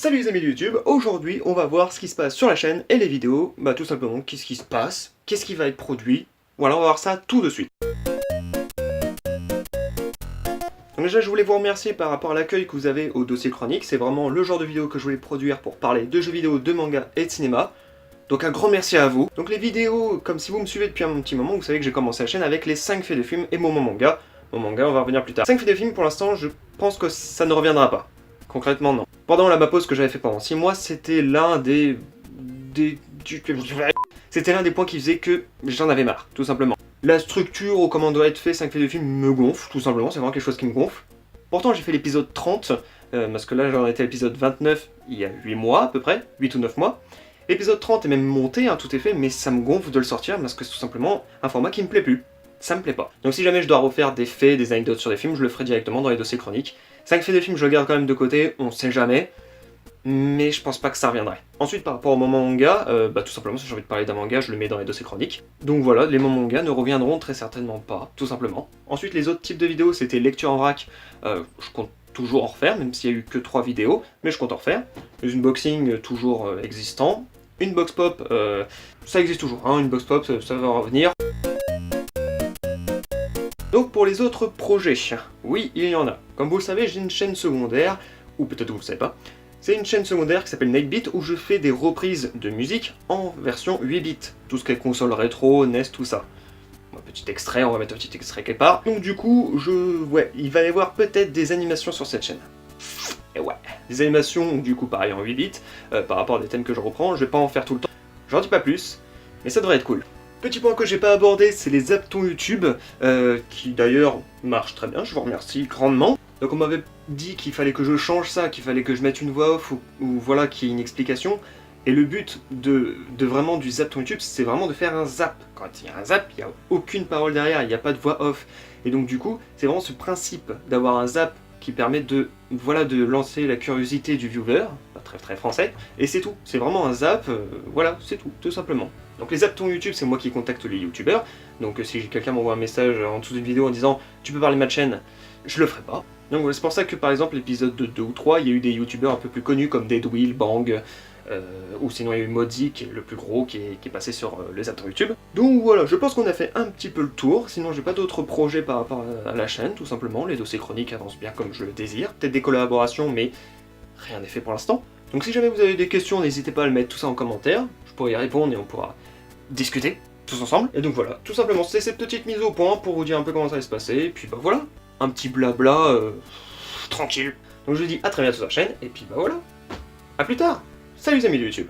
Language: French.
Salut les amis de YouTube, aujourd'hui on va voir ce qui se passe sur la chaîne et les vidéos, tout simplement qu'est-ce qui se passe, qu'est-ce qui va être produit, voilà on va voir ça tout de suite. Donc déjà je voulais vous remercier par rapport à l'accueil que vous avez au dossier chronique, c'est vraiment le genre de vidéo que je voulais produire pour parler de jeux vidéo, de manga et de cinéma. Donc un grand merci à vous. Donc les vidéos, comme si vous me suivez depuis un petit moment, vous savez que j'ai commencé la chaîne avec les 5 faits de films et mon manga. Mon manga on va revenir plus tard. 5 faits de films pour l'instant je pense que ça ne reviendra pas. Concrètement non. Pendant ma pause que j'avais fait pendant 6 mois, c'était l'un des points qui faisait que j'en avais marre, tout simplement. La structure ou comment doit être fait 5 faits de films me gonfle, tout simplement, c'est vraiment quelque chose qui me gonfle. Pourtant j'ai fait l'épisode 30, parce que là j'en étais à l'épisode 29 il y a 8 mois à peu près, 8 ou 9 mois. L'épisode 30 est même monté, tout est fait, mais ça me gonfle de le sortir parce que c'est tout simplement un format qui me plaît plus. Ça me plaît pas. Donc si jamais je dois refaire des faits, des anecdotes sur des films, je le ferai directement dans les dossiers chroniques. 5 faits de films, je le garde quand même de côté, on sait jamais, mais je pense pas que ça reviendrait. Ensuite, par rapport au moment manga, tout simplement, si j'ai envie de parler d'un manga, je le mets dans les dossiers chroniques. Donc voilà, les moments manga ne reviendront très certainement pas, tout simplement. Ensuite, les autres types de vidéos, c'était lecture en vrac, je compte toujours en refaire, même s'il y a eu que 3 vidéos, mais je compte en refaire. Les unboxings, toujours existants. Une box pop, ça existe toujours, une box pop, ça va revenir. Donc pour les autres projets, oui, il y en a. Comme vous le savez, j'ai une chaîne secondaire, ou peut-être vous le savez pas, c'est une chaîne secondaire qui s'appelle Nightbeat où je fais des reprises de musique en version 8 bits. Tout ce qui est console rétro, NES, tout ça. Petit extrait, on va mettre un petit extrait quelque part. Donc du coup, il va y avoir peut-être des animations sur cette chaîne. Et ouais, des animations du coup pareil en 8 bits, par rapport à des thèmes que je reprends, je vais pas en faire tout le temps. J'en dis pas plus, mais ça devrait être cool. Petit point que j'ai pas abordé, c'est les aptons YouTube, qui d'ailleurs marchent très bien, je vous remercie grandement. Donc on m'avait dit qu'il fallait que je change ça, qu'il fallait que je mette une voix off, ou voilà, qu'il y ait une explication. Et le but de vraiment du zapton YouTube, c'est vraiment de faire un zap. Quand il y a un zap, il n'y a aucune parole derrière, il n'y a pas de voix off. Et donc du coup, c'est vraiment ce principe d'avoir un zap qui permet de lancer la curiosité du viewer, pas très français, et c'est tout. C'est vraiment un zap, voilà, c'est tout simplement. Donc les aptons YouTube, c'est moi qui contacte les youtubeurs, donc si quelqu'un m'envoie un message en dessous d'une vidéo en disant « tu peux parler de ma chaîne », je le ferai pas. Donc voilà, c'est pour ça que par exemple l'épisode 2 ou 3, il y a eu des youtubeurs un peu plus connus comme Deadwill, Bang, ou sinon il y a eu Modzy qui est le plus gros qui est passé sur les aptons YouTube. Donc voilà, je pense qu'on a fait un petit peu le tour, sinon j'ai pas d'autres projets par rapport à la chaîne, tout simplement, les dossiers chroniques avancent bien comme je le désire, peut-être des collaborations mais rien n'est fait pour l'instant. Donc si jamais vous avez des questions, n'hésitez pas à le mettre tout ça en commentaire, je pourrai y répondre et on pourra discuter tous ensemble. Et donc voilà, tout simplement c'est cette petite mise au point pour vous dire un peu comment ça va se passer, et puis voilà, un petit blabla tranquille. Donc je vous dis à très bientôt sur la chaîne, et puis voilà, à plus tard. Salut les amis de YouTube.